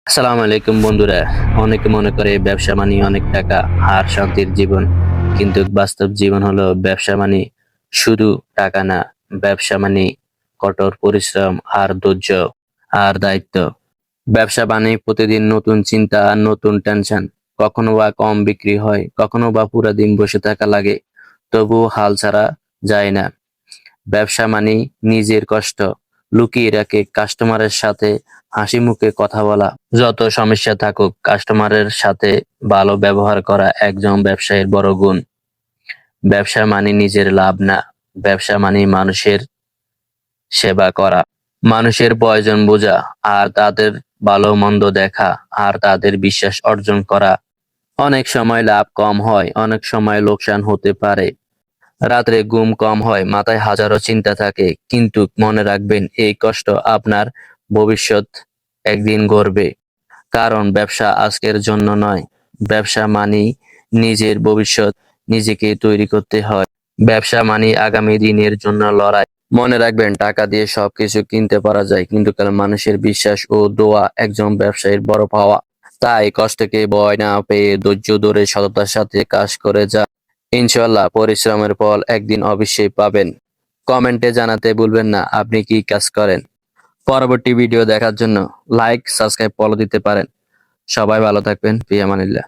আসসালামু আলাইকুম বন্ধুরা। অনেকে মনে করে ব্যবসা মানে অনেক টাকা আর শান্তির জীবন, কিন্তু বাস্তব জীবন হলো ব্যবসা মানে শুধু টাকা না। ব্যবসা মানে কঠোর পরিশ্রম আর ধৈর্য আর দায়িত্ব। ব্যবসা মানে প্রতিদিন নতুন চিন্তা আর নতুন টেনশন। কখনো বা কম বিক্রি হয়, কখনো বা পুরা দিন বসে থাকা লাগে, তবুও হাল ছাড়া যায় না। ব্যবসা মানে নিজের কষ্ট লুকিয়ে রেখে কাস্টমারের সাথে হাসি মুখে কথা বলা। যত সমস্যা থাকুক, কাস্টমারের সাথে ভালো ব্যবহার করা একজন ব্যবসায়ীর বড় গুণ। ব্যবসা মানে নিজের লাভ না, ব্যবসা মানে মানুষের সেবা করা, মানুষের প্রয়োজন বোঝা, আর তাদের ভালো মন্দ দেখা, আর তাদের বিশ্বাস অর্জন করা। অনেক সময় লাভ কম হয়, অনেক সময় লোকসান হতে পারে, রাত্রে ঘুম কম হয়, মাথায় হাজারো চিন্তা থাকে, কিন্তু মনে রাখবেন এই কষ্ট আপনার ভবিষ্যৎ একদিন গড়বে। কারণ ব্যবসা আজকের জন্য নয়, ব্যবসা মানে নিজের ভবিষ্যৎ নিজেকে তৈরি করতে হয়। ব্যবসা মানে আগামী দিনের জন্য লড়াই। মনে রাখবেন, টাকা দিয়ে সবকিছু কিনতে পারা যায়, কিন্তু কারণ মানুষের বিশ্বাস ও দোয়া একজন ব্যবসায়ীর বড় পাওয়া। তাই কষ্টকে ভয় না পেয়ে ধৈর্য ধরে সততার সাথে কাজ করে যা, ইনশাল্লাহ পরিশ্রমের ফল একদিন অবশ্যই পাবেন। কমেন্টে জানাতে ভুলবেন না আপনি কি কাজ করেন। পরবর্তী ভিডিও দেখার জন্য লাইক, সাবস্ক্রাইব, ফলো দিতে পারেন। সবাই ভালো থাকবেন। ফি আমানিল্লাহ।